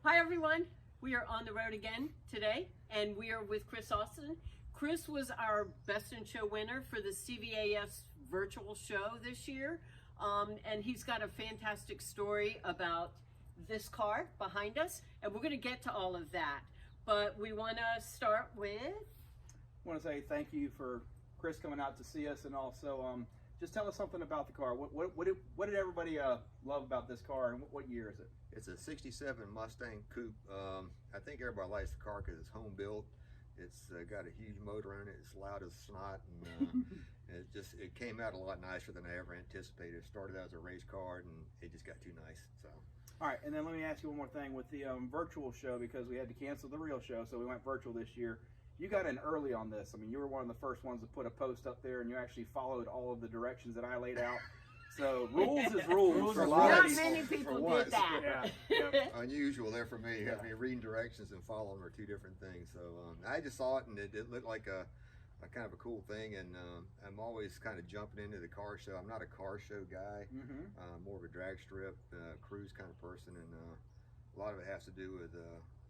Hi everyone, we are on the road again today and we are with Chris Austin. Chris was our Best in Show winner for the CVAS virtual show this year, and he's got a fantastic story about this car behind us, and we're going to get to all of that, but we want to start with... I want to say thank you for Chris coming out to see us, and also just tell us something about the car. What did everybody love about this car, and what year is it? It's a 67 Mustang Coupe. I think everybody likes the car because it's home built. It's got a huge motor in it. It's loud as snot, and it came out a lot nicer than I ever anticipated. It started out as a race car, and it just got too nice. So. All right, and then let me ask you one more thing with the virtual show, because we had to cancel the real show, so we went virtual this year. You got in early on this. I mean, you were one of the first ones to put a post up there, and you actually followed all of the directions that I laid out. So rules is rules for a lot of people. Not many people did that. Yeah. Unusual there for me. I mean, reading directions and following are two different things. So I just saw it, and it looked like a kind of a cool thing. And I'm always kind of jumping into the car show. I'm not a car show guy. More of a drag strip, cruise kind of person, and a lot of it has to do with.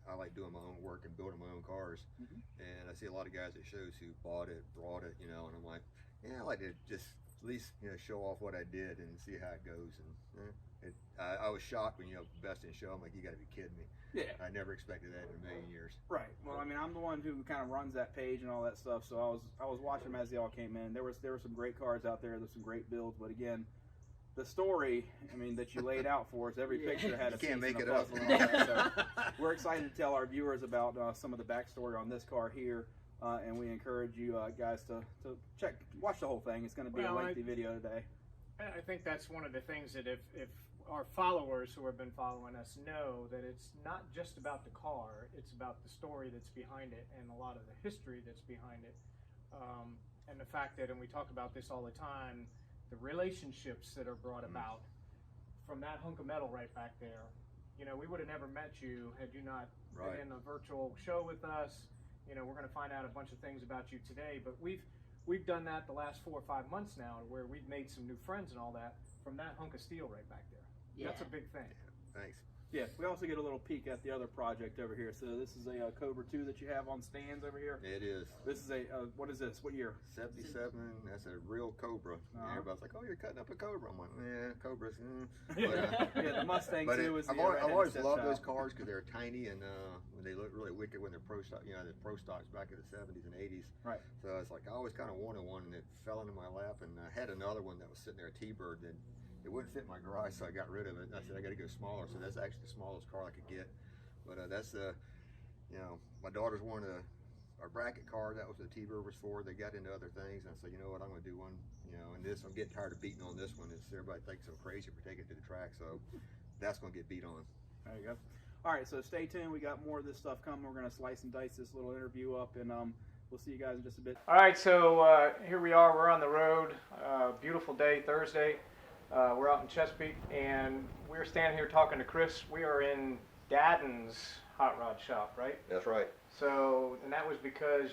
I like doing my own work and building my own cars, and I see a lot of guys at shows who bought it, brought it, and I'm like, yeah, I like to just at least show off what I did and see how it goes. And I was shocked when Best in Show. I'm like, you got to be kidding me. Yeah, I never expected that in a million years. Right. Well, I mean, I'm the one who kind of runs that page and all that stuff. So I was watching them as they all came in. There were some great cars out there. There's some great builds, but again, the story, I mean, that you laid out for us, every picture had a can't make it up. So we're excited to tell our viewers about some of the backstory on this car here, and we encourage you guys to watch the whole thing. It's going to be a lengthy video today. I think that's one of the things that if our followers who have been following us know that it's not just about the car, it's about the story that's behind it and a lot of the history that's behind it, and the fact that, and we talk about this all the time, the relationships that are brought about from that hunk of metal right back there. We would have never met you had you not been in a virtual show with us. We're going to find out a bunch of things about you today, but we've done that the last 4 or 5 months now, where we've made some new friends and all that from that hunk of steel right back there. Yeah. That's a big thing. Thanks. Yeah, we also get a little peek at the other project over here. So this is a Cobra 2 that you have on stands over here. It is. This is a, what is this? What year? 77. That's a real Cobra. Everybody's like, oh, you're cutting up a Cobra. I'm like, yeah, Cobras. But, yeah, the Mustang but too is I've always loved those cars because they're tiny, and when they look really wicked when they're pro stock, the pro stocks back in the 70s and 80s. Right. So it's like I always kind of wanted one, and it fell into my lap, and I had another one that was sitting there, a T-Bird, that it wouldn't fit my garage, so I got rid of it. I said I got to go smaller, so that's actually the smallest car I could get. But that's my daughter's wanted a bracket car. That was what the T-Bird was for. They got into other things, and I said, you know what, I'm going to do one. And this, I'm getting tired of beating on this one. Everybody thinks I'm crazy for taking it to the track, so that's going to get beat on. There you go. All right, so stay tuned. We got more of this stuff coming. We're going to slice and dice this little interview up, and we'll see you guys in just a bit. All right, so here we are. We're on the road. Beautiful day, Thursday. We're out in Chesapeake, and we're standing here talking to Chris. We are in Dadden's hot rod shop, right? That's right. So, and that was because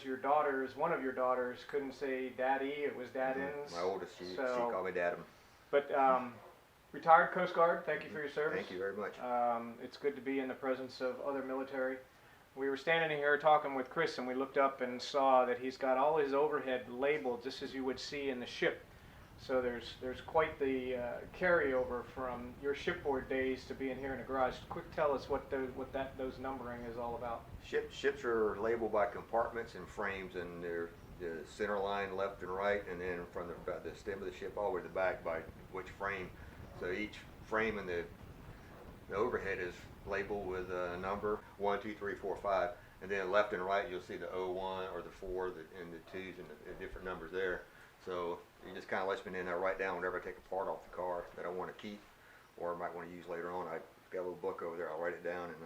one of your daughters couldn't say Daddy, it was Dadden's. My oldest, she called me Daddum. But retired Coast Guard, thank you for your service. Thank you very much. It's good to be in the presence of other military. We were standing here talking with Chris, and we looked up and saw that he's got all his overhead labeled just as you would see in the ship. So there's quite the carryover from your shipboard days to being here in the garage. Quick, tell us what those numbering is all about. Ships are labeled by compartments and frames, and they're the center line left and right, and then from the stem of the ship all the way to the back by which frame. So each frame in the overhead is labeled with a number 1, 2, 3, 4, 5, and then left and right you'll see the 01 or the 4 and the 2s and the different numbers there. So it just kind of lets me in there write down whenever I take a part off the car that I want to keep or I might want to use later on. I got a little book over there. I'll write it down, and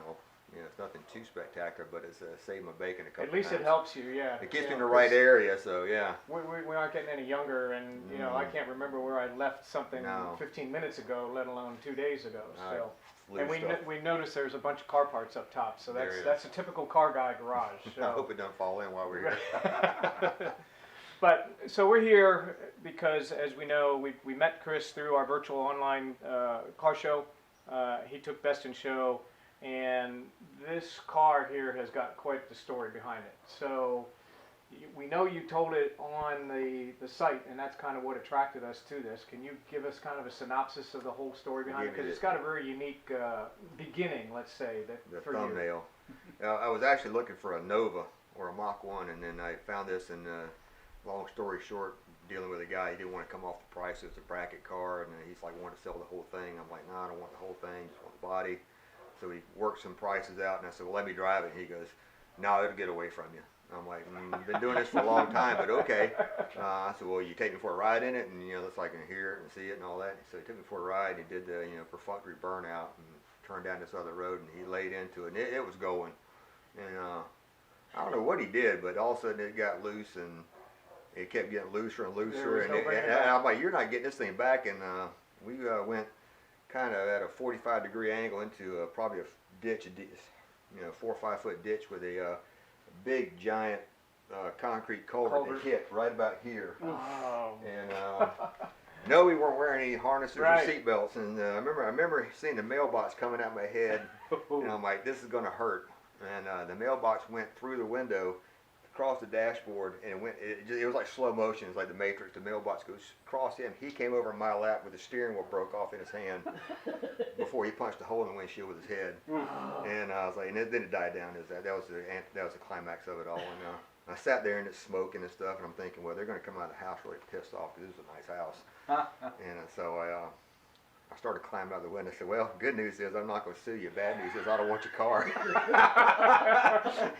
it's nothing too spectacular, but it's saved my bacon a couple times. At least it helps you, yeah. It gets me in the right area, so yeah. We aren't getting any younger, and I can't remember where I left something 15 minutes ago, let alone 2 days ago. So, and we noticed there's a bunch of car parts up top, so that's a typical car guy garage. So. I hope it doesn't fall in while we're here. But so we're here because, as we know, we met Chris through our virtual online car show. He took Best in Show, And this car here has got quite the story behind it. So we know you told it on the site, and that's kind of what attracted us to this. Can you give us kind of a synopsis of the whole story behind it? Because it's got a very unique beginning, let's say, The for thumbnail. I was actually looking for a Nova or a Mach 1, and then I found this, and long story short, dealing with a guy, he didn't want to come off the price. It was a bracket car, and he's like, wanted to sell the whole thing. I'm like, no, I don't want the whole thing, just want the body. So he worked some prices out, and I said, well, let me drive it. And he goes, no, it'll get away from you. I'm like, you've been doing this for a long time, but okay. I said, well, you take me for a ride in it, and that's like I can hear it and see it and all that. So he took me for a ride. He did the perfunctory burnout and turned down this other road, and he laid into it, and it was going. And I don't know what he did, but all of a sudden it got loose, and it kept getting looser and looser. And I'm like, you're not getting this thing back. And we went kind of at a 45-degree angle into probably a ditch, 4 or 5 foot ditch with a big giant concrete culvert that hit right about here. Oh. And no, we weren't wearing any harnesses Right. or seat belts. And I remember seeing the mailbox coming out my head, and I'm like, this is going to hurt. And the mailbox went through the window, across the dashboard, and it was like slow motion. It was like the Matrix. The mailbox goes across him. He came over in my lap with the steering wheel broke off in his hand before he punched a hole in the windshield with his head. And I was like, and then it died down. That was the climax of it all. And I sat there and it's smoking and stuff, and I'm thinking, well, they're going to come out of the house really pissed off because this is a nice house. And so I started climbing out the window. I said, well, good news is I'm not going to sue you. Bad news is I don't want your car.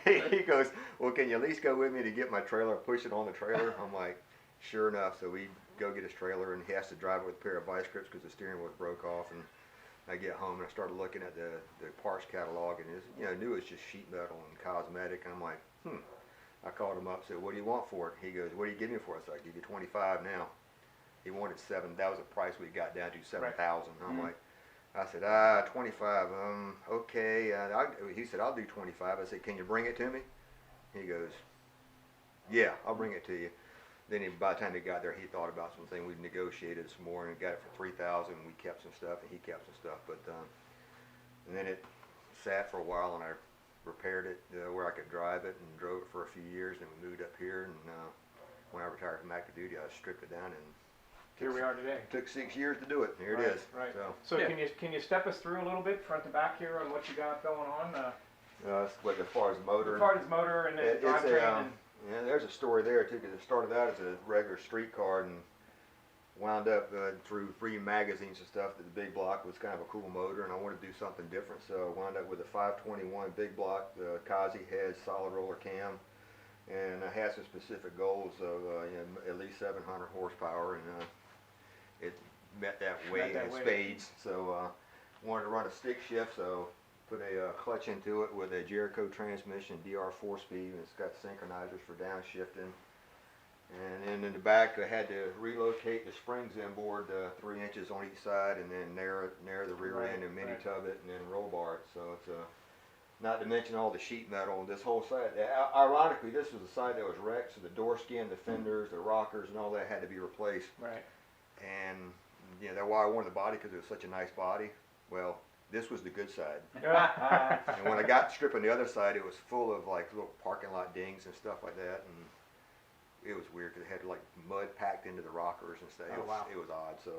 He goes, well, can you at least go with me to get my trailer and push it on the trailer? I'm like, sure enough. So we go get his trailer, and he has to drive it with a pair of vice grips because the steering wheel broke off. And I get home, and I started looking at the parts catalog, and I knew it was just sheet metal and cosmetic. And I'm like, I called him up and said, what do you want for it? He goes, what do you give me for it? So I give you 25 now. He wanted 7. That was the price we got down to, 7,000. I'm like, I said, 25. Okay. He said, I'll do 25. I said, can you bring it to me? He goes, yeah, I'll bring it to you. Then by the time he got there, he thought about something. We negotiated some more and got it for 3,000. We kept some stuff, and he kept some stuff. But and then it sat for a while, and I repaired it where I could drive it, and drove it for a few years. Then we moved up here, and when I retired from active duty, I stripped it down, and Here we are today. It took 6 years to do it. Here Right, it is. Right. So So can you step us through a little bit front to back here on what you got going on? as far as the motor. As far as motor and the drivetrain. Yeah, there's a story there too, because it started out as a regular street car and wound up through reading magazines and stuff that the big block was kind of a cool motor, and I wanted to do something different, so I wound up with a 521 big block, the Kazi head, solid roller cam, and I had some specific goals of at least 700 horsepower, and it met that way in spades. So wanted to run a stick shift, so put a clutch into it with a Jericho transmission, DR 4-speed, and it's got synchronizers for downshifting. And then in the back, I had to relocate the springs inboard 3 inches on each side, and then narrow the rear end and mini tub it, and then roll bar it. So it's not to mention all the sheet metal on this whole side. Ironically, this was the side that was wrecked, so the door skin, the fenders, the rockers, and all that had to be replaced. Right. And that's why I wanted the body, because it was such a nice body. Well, this was the good side. And when I got stripping the other side, it was full of like little parking lot dings and stuff like that, and it was weird because it had like mud packed into the rockers and stuff. It was odd. So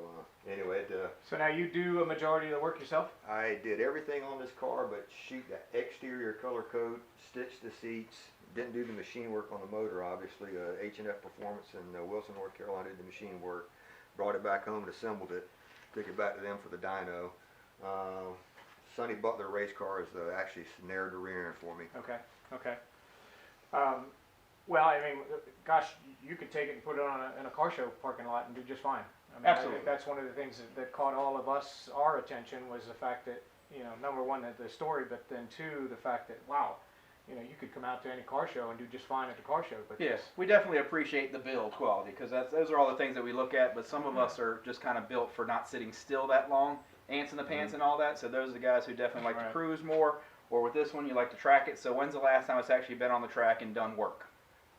anyway, so now you do a majority of the work yourself? I did everything on this car but shoot the exterior color coat, stitch the seats, didn't do the machine work on the motor, obviously. H&F Performance in Wilson, North Carolina did the machine work, brought it back home and assembled it, took it back to them for the dyno. Sonny Butler race car is actually snared the rear end for me. Okay. Well, I mean, gosh, you could take it and put it on in a car show parking lot and do just fine. I mean, Absolutely. I think that's one of the things that caught all of us, our attention, was the fact that, number one, the story, but then two, the fact that, wow, you could come out to any car show and do just fine at the car show. But Yes, we definitely appreciate the build quality, because those are all the things that we look at, but some of us are just kind of built for not sitting still that long, ants in the pants and all that, so those are the guys who definitely like to cruise more, or with this one you like to track it. So when's the last time it's actually been on the track and done work?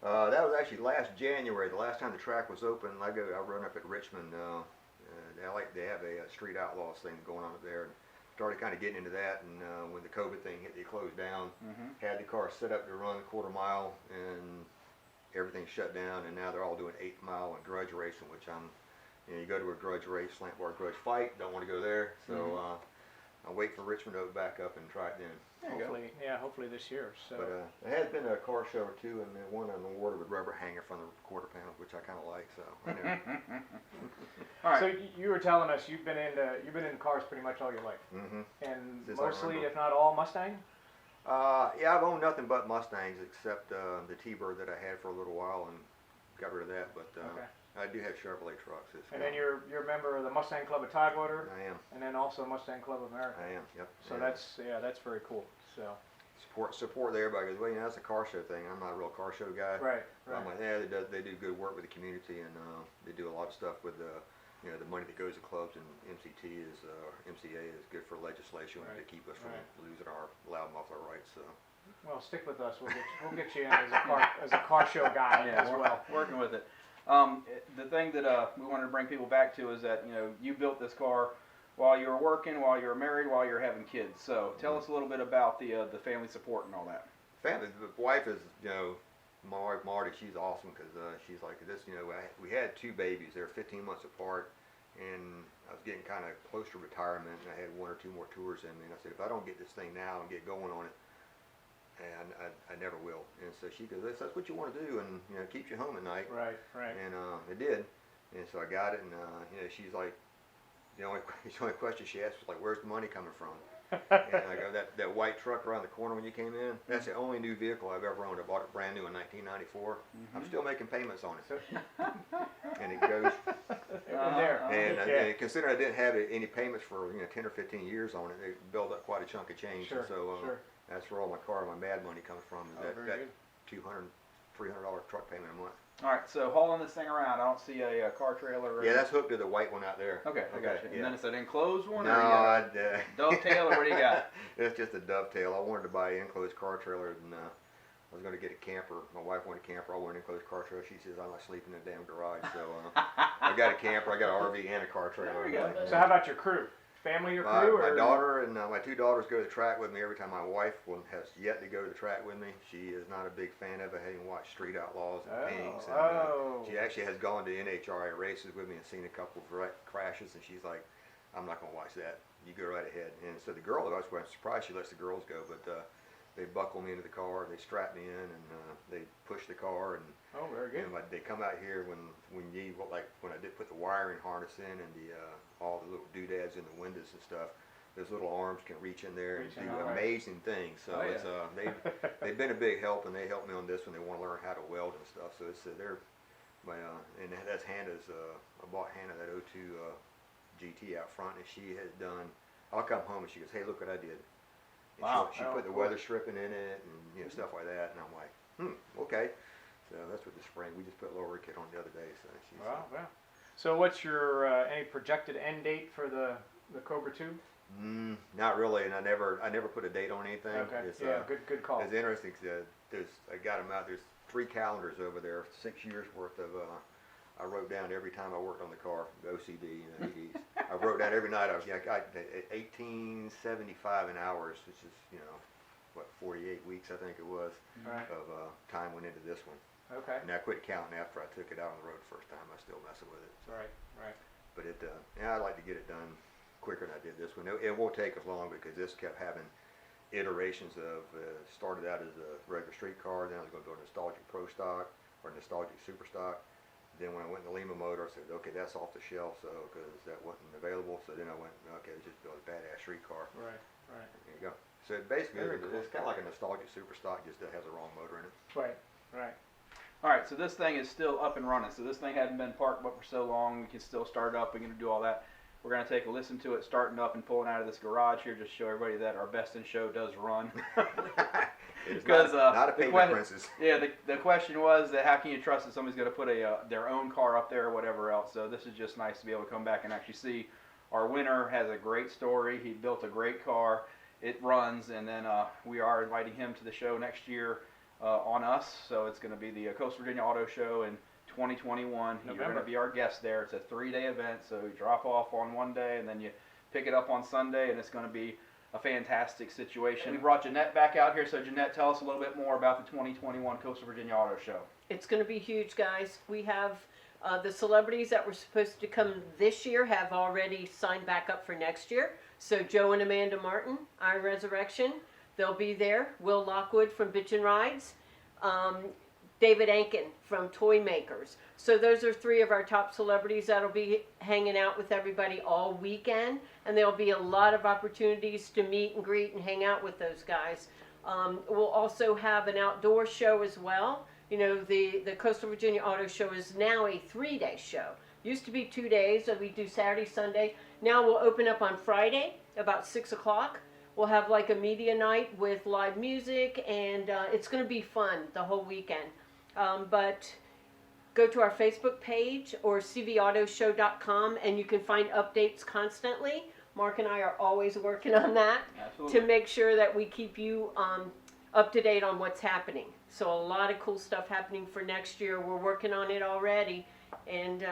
That was actually last January, the last time the track was open. I run up at Richmond. They have a street outlaws thing going on up there. started kind of getting into that, and when the COVID thing hit, they closed down. Had the car set up to run a quarter mile, and everything shut down, and now they're all doing 8 mile and grudge racing, which you go to a grudge race, slant bar grudge fight, don't want to go there, so I'll wait for Richmond to open back up and try it then. Hopefully this year. So, but there has been a car show or two, and they won an award with rubber hanger from the quarter panel, which I kind of like. So, all right. So you were telling us you've been in cars pretty much all your life, and Since mostly, if not all, Mustang. Yeah, I've owned nothing but Mustangs except the T-Bird that I had for a little while and got rid of that. But I do have Chevrolet trucks. And then you're a member of the Mustang Club of Tidewater. I am. And then also Mustang Club of America. I am. Yep. So that's very cool. So support there, everybody goes, well, that's a car show thing. I'm not a real car show guy. Right. I'm like, yeah, they do good work with the community, and they do a lot of stuff with the money that goes to clubs, and MCA is good for legislation to keep us from losing our loud muffler rights. So. Well, stick with us. We'll get you in as a car show guy as well. Working with it. The thing that we wanted to bring people back to is that you built this car while you were working, while you were married, while you were having kids. So tell us a little bit about the family support and all that. Family, the wife is my wife Marty. She's awesome because she's like this. We had 2 babies. They were 15 months apart, and I was getting kind of close to retirement, and I had 1 or 2 more tours in me. And I said, if I don't get this thing now and get going on it, and I never will. And so she goes, that's what you want to do, and keeps you home at night. Right. And it did. And so I got it, and she's like, the only question she asked was like, where's the money coming from? And I go, that white truck around the corner when you came in, that's the only new vehicle I've ever owned. I bought it brand new in 1994. I'm still making payments on it. And it goes. And considering I didn't have any payments for 10 or 15 years on it, it built up quite a chunk of change. Sure, so that's where all my mad money comes from. Is that $200, $300 truck payment a month. All right, so hauling this thing around, I don't see a car trailer. Yeah, that's hooked to the white one out there. Okay, I got you. And then it's an enclosed one? No, or dovetail, or what do you got? It's just a dovetail. I wanted to buy an enclosed car trailer, and I was going to get a camper. My wife wanted a camper. I wanted an enclosed car trailer. She says, I'm not sleeping in a damn garage. So I got a camper, I got an RV, and a car trailer. There we go. So how about your crew? Family or crew? My daughter and my 2 daughters go to the track with me every time. My wife has yet to go to the track with me. She is not a big fan of it, having watched Street Outlaws and Pinks. And, she actually has gone to NHRA races with me and seen a couple of crashes, and she's like, I'm not going to watch that. You go right ahead. And so the girl, I was surprised she lets the girls go, but they buckle me into the car, they strap me in, and they push the car. And very good. And they come out here when you like when I did put the wiring harness in and all the little doodads in the windows and stuff. Those little arms can reach in there and do amazing things. So it's they've been a big help, and they helped me on this when they want to learn how to weld and stuff. So it's and that's Hannah's. I bought Hannah that 02 GT out front, and she has done. I'll come home and she goes, "Hey, look what I did." And wow! She put the weather stripping in it and stuff like that, and I'm like, okay. So that's what the spring. We just put lower kit on the other day. So she's wow. So what's your any projected end date for the Cobra 2? Not really, and I never put a date on anything. Okay. It's, good call. It's interesting. I got them out. There's 3 calendars over there, 6 years worth of. I wrote down every time I worked on the car, OCD, ADs. I wrote down every night. I got 1875 in hours, which is 48 weeks I think it was of time went into this one. Okay. And I quit counting after I took it out on the road the first time. I still messing with it. So. Right. But I'd like to get it done quicker than I did this one. It won't take as long because this kept having iterations of started out as a regular street car, then I was going to build a nostalgic pro stock or nostalgic super stock. Then when I went to Lima Motor, I said, okay, that's off the shelf, so because that wasn't available. So then I went, okay, let's just build a badass street car. Right. There you go. So basically, it's kind of like a nostalgic super stock, just that has a wrong motor in it. Right. All right, so this thing is still up and running. So this thing hadn't been parked up for so long. We can still start it up. We're going to do all that. We're going to take a listen to it starting up and pulling out of this garage here, just show everybody that our best in show does run. Because not a paper princess. Yeah, the question was that how can you trust that somebody's going to put their own car up there or whatever else. So this is just nice to be able to come back and actually see our winner has a great story. He built a great car. It runs, and then we are inviting him to the show next year on us. So it's going to be the Coastal Virginia Auto Show in 2021. You're going to be our guest there. It's a 3-day event, so you drop off on one day, and then you pick it up on Sunday, and it's going to be a fantastic situation. We brought Jeanette back out here, so Jeanette, tell us a little bit more about the 2021 Coastal Virginia Auto Show. It's going to be huge, guys. We have the celebrities that were supposed to come this year have already signed back up for next year. So Joe and Amanda Martin, Iron Resurrection, they'll be there. Will Lockwood from Bitchin' Rides. David Ankin from Toy Makers. So those are 3 of our top celebrities that'll be hanging out with everybody all weekend, and there'll be a lot of opportunities to meet and greet and hang out with those guys. We'll also have an outdoor show as well. You know, the Coastal Virginia Auto Show is now a 3-day show. Used to be 2 days, so we do Saturday, Sunday. Now we'll open up on Friday about 6 o'clock. We'll have like a media night with live music, and it's going to be fun the whole weekend. But go to our Facebook page or cvautoshow.com, and you can find updates constantly. Mark and I are always working on that. Absolutely. To make sure that we keep you up to date on what's happening. So a lot of cool stuff happening for next year. We're working on it already, and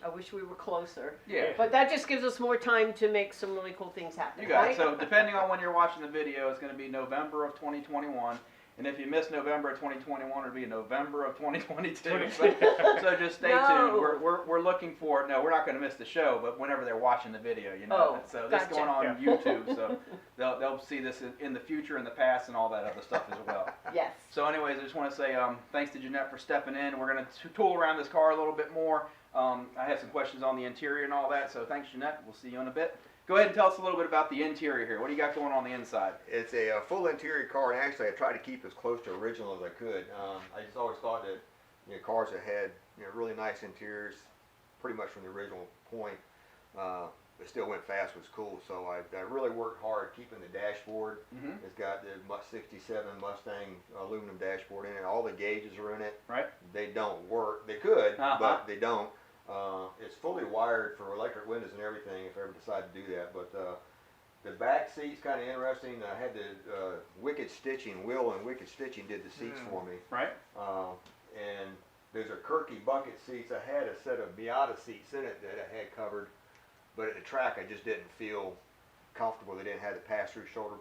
I wish we were closer. Yeah. But that just gives us more time to make some really cool things happen. You got right? it. So depending on when you're watching the video, it's going to be November of 2021. And if you miss November of 2021, it'll be November of 2022. So just stay tuned. We're looking for, no, we're not going to miss the show, but whenever they're watching the video, you know. So this is going on YouTube, so they'll see this in the future, in the past, and all that other stuff as well. Yes. So anyways, I just want to say thanks to Jeanette for stepping in. We're going to tool around this car a little bit more. I had some questions on the interior and all that, so thanks, Jeanette. We'll see you in a bit. Go ahead and tell us a little bit about the interior here. What do you got going on the inside? It's a full interior car, and actually I tried to keep as close to original as I could. I just always thought that cars that had really nice interiors, pretty much from the original point, but still went fast was cool. So I really worked hard keeping the dashboard. It's got the 67 Mustang aluminum dashboard in it. All the gauges are in it. Right. They don't work. They could, but they don't. It's fully wired for electric windows and everything if I ever decide to do that. But the back seat's kind of interesting. I had the Wicked Stitching. Will and Wicked Stitching did the seats for me. Right. And those are Kirky bucket seats. I had a set of Miata seats in it that I had covered, but at the track I just didn't feel comfortable. They didn't have the pass-through shoulder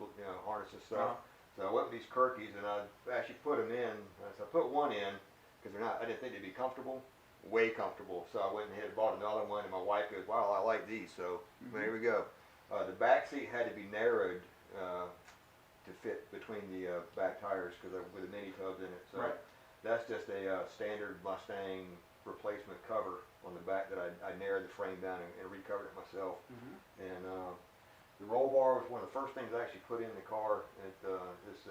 harness and stuff. So I went with these Kirkys, and I actually put them in. So I put one in because I didn't think they'd be comfortable. Way comfortable. So I went ahead and bought another one, and my wife goes, "Wow, I like these." So there we go. The back seat had to be narrowed to fit between the back tires because with the mini tubs in it. So that's just a standard Mustang replacement cover on the back that I narrowed the frame down and recovered it myself. And the roll bar was one of the first things I actually put in the car. This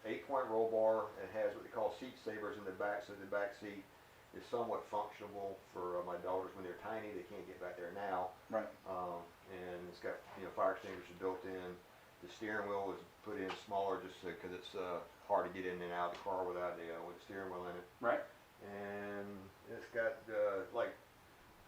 8-point roll bar. It has what they call seat savers in the back, so the back seat is somewhat functional for my daughters when they're tiny. They can't get back there now. Right. And it's got fire extinguishers built in. The steering wheel was put in smaller just because it's hard to get in and out of the car without with the steering wheel in it. Right. And it's got like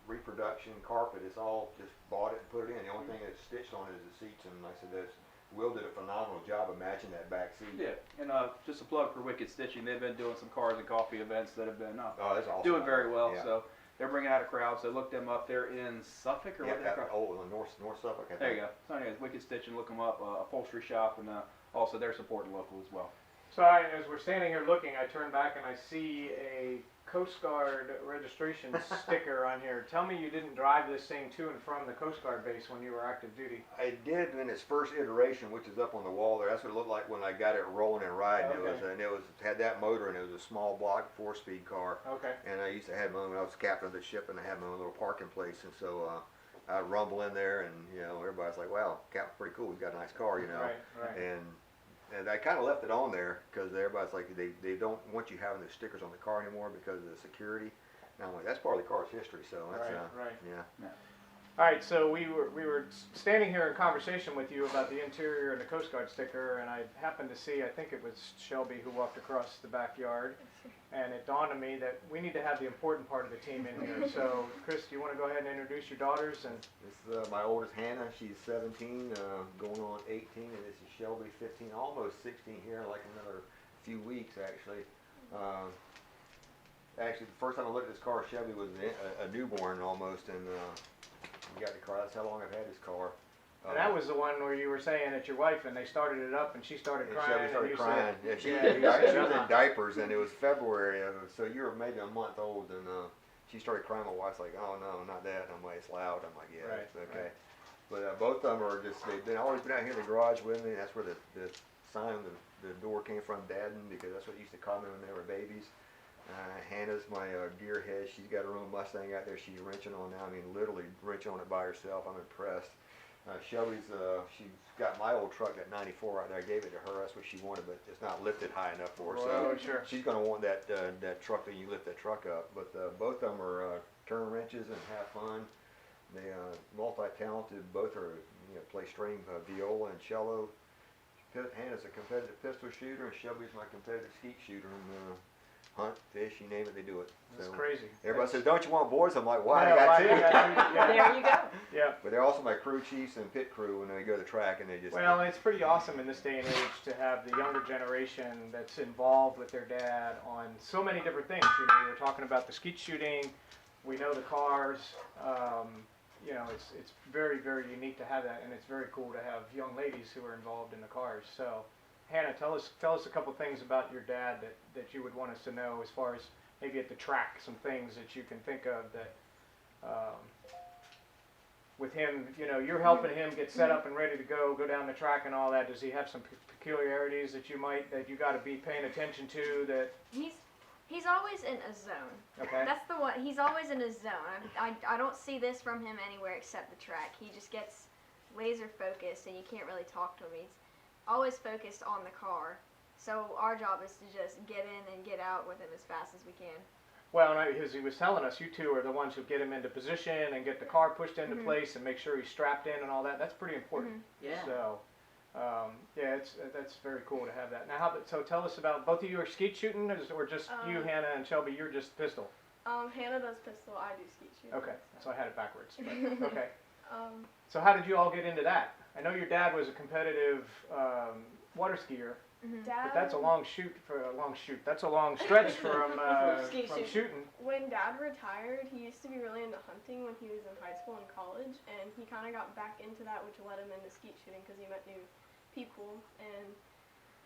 reproduction carpet. It's all just bought it and put it in. The only thing that's stitched on it is the seats, and like I said, Will did a phenomenal job of matching that back seat. Yeah, and just a plug for Wicked Stitching. They've been doing some cars and coffee events that have been that's awesome. doing very well. Yeah. So they're bringing out a crowd. So look them up. They're in Suffolk or what? North Suffolk. I think. There you go. So anyways, Wicked Stitching. Look them up. Upholstery shop, and also they're supporting local as well. So as we're standing here looking, I turn back and I see a Coast Guard registration sticker on here. Tell me you didn't drive this thing to and from the Coast Guard base when you were active duty. I did in its first iteration, which is up on the wall there. That's what it looked like when I got it rolling and riding. Okay. It had that motor, and it was a small block 4-speed car. Okay. And I used to have my own. I was captain of the ship, and I had my own little parking place, and so I'd rumble in there, and everybody's like, "Wow, Captain's pretty cool. He's got a nice car, Right. And I kind of left it on there because everybody's like, they don't want you having the stickers on the car anymore because of the security. And I'm like, that's part of the car's history, so that's yeah. All right, so we were standing here in conversation with you about the interior and the Coast Guard sticker, and I happened to see, I think it was Shelby who walked across the backyard, and it dawned on me that we need to have the important part of the team in here. So, Chris, do you want to go ahead and introduce your daughters? And this is my oldest, Hannah. She's 17, going on 18, and this is Shelby, 15, almost 16 here, like another few weeks, actually. Actually, the first time I looked at this car, Shelby was a newborn almost, and we got the car. That's how long I've had this car. And that was the one where you were saying that your wife, and they started it up, and she started And crying. Shelby started and you crying. Said, Yeah, she, yeah, you said, she was in diapers, and it was February, so you were maybe a month old, and she started crying. My wife's like, "Oh no, not that." And I'm like, "It's loud." I'm like, "Yeah, Right, it's okay." right. But both of them are they've always been out here in the garage with me. That's where the sign of the door came from, Dadden, because that's what they used to call me when they were babies. Hannah's my gearhead. She's got her own Mustang out there. She's wrenching on now. I mean, literally wrenching on it by herself. I'm impressed. Shelby's she's got my old truck, that '94 out there. I gave it to her. That's what she wanted, but it's not lifted high enough for her. Oh, So sure. she's going to want that truck that you lift that truck up. But both of them are turn wrenches and have fun. They multi-talented. Both are play string viola and cello. Hannah's a competitive pistol shooter, and Shelby's my competitive skeet shooter. And hunt, fish, you name it, they do it. That's So crazy. everybody says, "Don't you want boys?" I'm like, "Why? Yeah, I got two." yeah. There you go. Yeah. But they're also my crew chiefs and pit crew when they go to the track, and they just Well, it's pretty awesome in this day and age to have the younger generation that's involved with their dad on so many different things. You know, we were talking about the skeet shooting. We know the cars. It's very, very unique to have that, and it's very cool to have young ladies who are involved in the cars. So, Hannah, tell us a couple things about your dad that you would want us to know as far as maybe at the track, some things that you can think of that with him, you're helping him get set up and ready to go down the track and all that. Does he have some peculiarities that you got to be paying attention to that? He's always in a zone. Okay. That's the one. He's always in his zone. I don't see this from him anywhere except the track. He just gets laser focused, and you can't really talk to him. He's always focused on the car. So our job is to just get in and get out with him as fast as we can. Well, as he was telling us, you two are the ones who get him into position and get the car pushed into place and make sure he's strapped in and all that. That's pretty important. Yeah. So, that's very cool to have that. Now, so tell us about, both of you are skeet shooting, or just you, Hannah, and Shelby, you're just pistol? Hannah does pistol, I do skeet shooting. Okay, so I had it backwards. But, okay. So how did you all get into that? I know your dad was a competitive water skier. Dad, But that's a long That's a long stretch from shooting. when Dad retired, he used to be really into hunting when he was in high school and college, and he kind of got back into that, which led him into skeet shooting because he met new people, and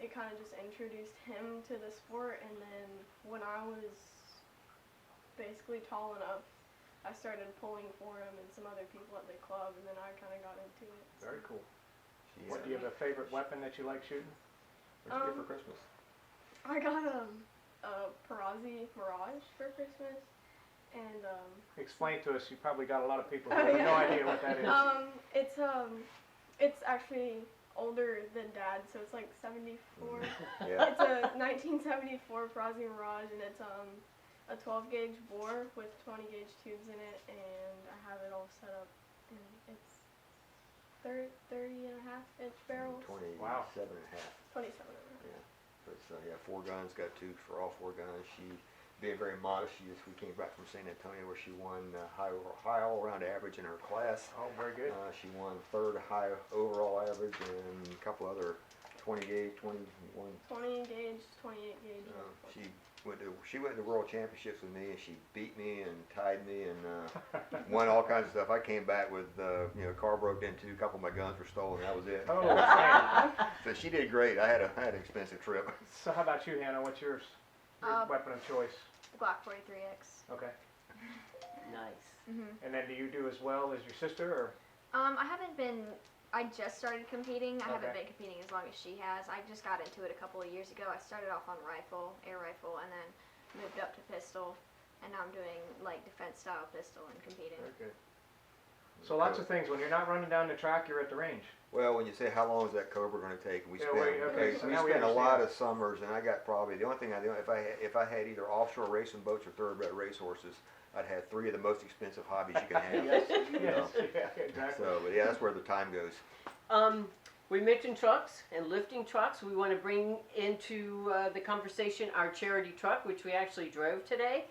it kind of just introduced him to the sport. And then when I was basically tall enough, I started pulling for him and some other people at the club, and then I kind of got into it. Very cool. What, do you have a favorite weapon that you like shooting? What'd you get for Christmas? I got a Perazzi Mirage for Christmas, and Explain to us. You probably got a lot of people who have no idea what that is. it's actually older than Dad, so it's like 74. Yeah. It's a 1974 Perazzi Mirage, and it's a 12 gauge bore with 20 gauge tubes in it, and I have it all set up, and it's 30 and a half inch barrels. 27 Wow. and a half. 27 and a half. Yeah. But yeah, 4 guns, got tubes for all 4 guns. She, being very modest, we came back from San Antonio where she won high all-around average in her class. Oh, very good. She won 3rd high overall average and a couple other 20 gauge, 21. 20 gauge, 28 gauge. She went to world championships with me, and she beat me and tied me and won all kinds of stuff. I came back with car broke into, a couple of my guns were stolen. That was it. Oh, man. So she did great. I had an expensive trip. So how about you, Hannah? What's yours? Your weapon of choice? Glock 43X. Okay. Nice. And then do you do as well as your sister, or? I just started competing. I haven't Okay. been competing as long as she has. I just got into it a couple of years ago. I started off on air rifle, and then moved up to pistol, and now I'm doing like defense style pistol and competing. Very good. So lots of things. When you're not running down the track, you're at the range. Well, when you say how long is that Cobra going to take, we Yeah, spent so we now we spent a lot understand. of summers, and I got probably the only thing I do if I had either offshore racing boats or thoroughbred racehorses, I'd have 3 of the most expensive hobbies you can have. Yes, know. yeah, exactly. So, but yeah, that's where the time goes. We mentioned trucks and lifting trucks. We want to bring into the conversation our charity truck, which we actually drove today.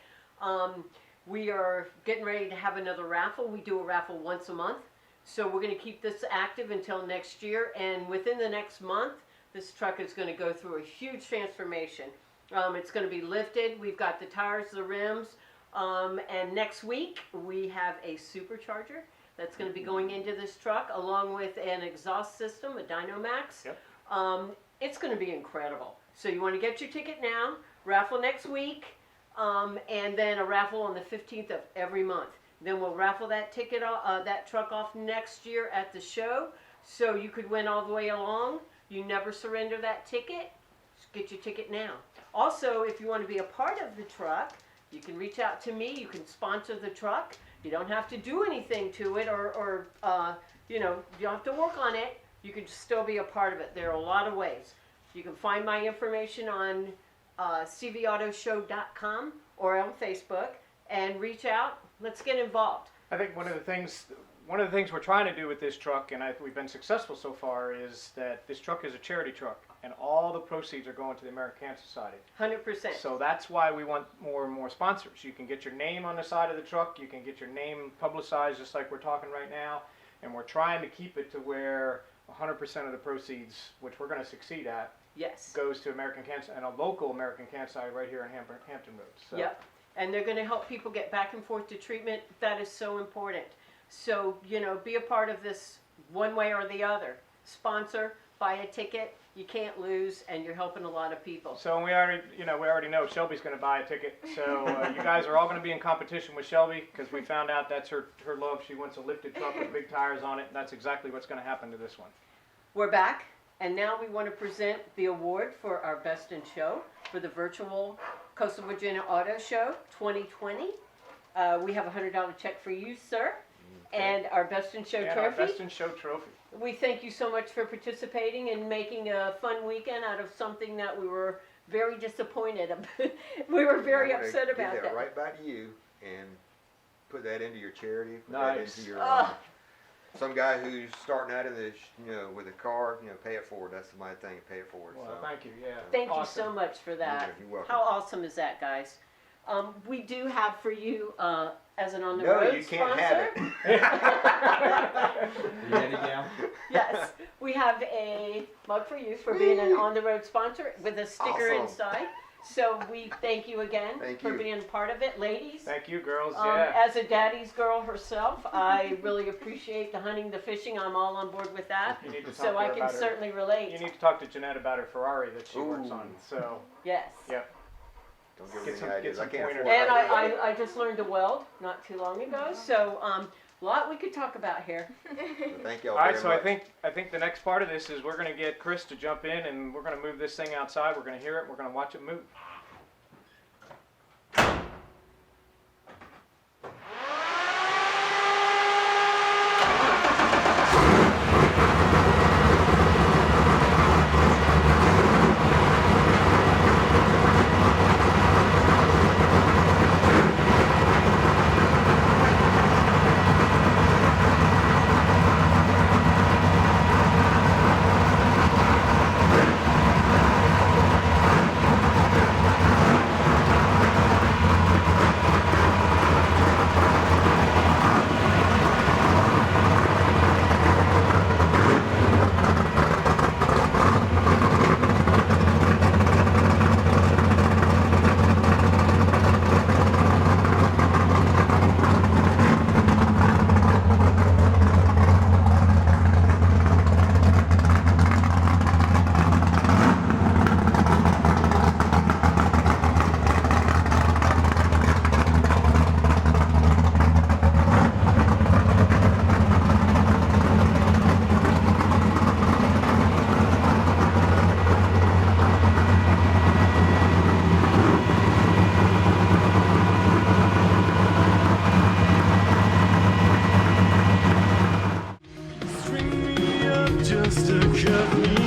We are getting ready to have another raffle. We do a raffle once a month. So we're going to keep this active until next year. And within the next month, this truck is going to go through a huge transformation. It's going to be lifted. We've got the tires, the rims. And next week, we have a supercharger. that's going to be going into this truck, along with an exhaust system, a Dynamax. Yep. It's going to be incredible. So you want to get your ticket now, raffle next week, and then a raffle on the 15th of every month. Then we'll raffle that ticket, that truck off next year at the show, so you could win all the way along. You never surrender that ticket. Just get your ticket now. Also, if you want to be a part of the truck, you can reach out to me. You can sponsor the truck. You don't have to do anything to it, or you know, you don't have to work on it. You can still be a part of it. There are a lot of ways. You can find my information on cvautoshow.com or on Facebook, and reach out. Let's get involved. I think one of the things we're trying to do with this truck, and we've been successful so far, is that this truck is a charity truck, and all the proceeds are going to the American Cancer Society. 100%. So that's why we want more and more sponsors. You can get your name on the side of the truck. You can get your name publicized, just like we're talking right now. And we're trying to keep it to where 100% of the proceeds, which we're going to succeed at, Yes. goes to American Cancer, and a local American Cancer Society right here in Hampton Roads. So. Yep. And they're going to help people get back and forth to treatment. That is so important. So, you know, be a part of this one way or the other. Sponsor, buy a ticket. You can't lose, and you're helping a lot of people. So we already know Shelby's going to buy a ticket. So you guys are all going to be in competition with Shelby, because we found out that's her love. She wants a lifted truck with big tires on it. And that's exactly what's going to happen to this one. We're back, and now we want to present the award for our Best in Show for the virtual Coastal Virginia Auto Show 2020. We have a $100 check for you, sir, and our Best in Show And trophy. our Best in Show trophy. We thank you so much for participating and making a fun weekend out of something that we were very disappointed about. We were very I'm gonna upset give about that. right back to you and put that into your charity. Put Nice. that into your Oh. some guy who's starting out in the with a car. Pay it forward. That's my thing. Pay it forward. Well, so. thank you. Yeah. Thank Awesome. you so much for that. You're welcome. How awesome is that, guys? We do have for you, as an on the No, road you can't sponsor. have it. You ready now? Yes, we have a mug for you for being an on the road sponsor with a sticker Awesome. inside. So we thank you again Thank for you. being part of it, ladies. Thank you, girls. Yeah. As a daddy's girl herself, I really appreciate the hunting, the fishing. I'm all on board with that. You need to talk So to I her can about her. certainly You relate. need to talk to Jeanette about her Ferrari that she works Ooh. on. So, Yes. yep. Don't give Get me some- any get ideas. I some can't pointers. afford And it. I just learned to weld not too long ago. So a lot we could talk about here. So thank y'all All right, very so much. I think the next part of this is we're going to get Chris to jump in, and we're going to move this thing outside. We're going to hear it. We're going to watch it move. String me up just to cut me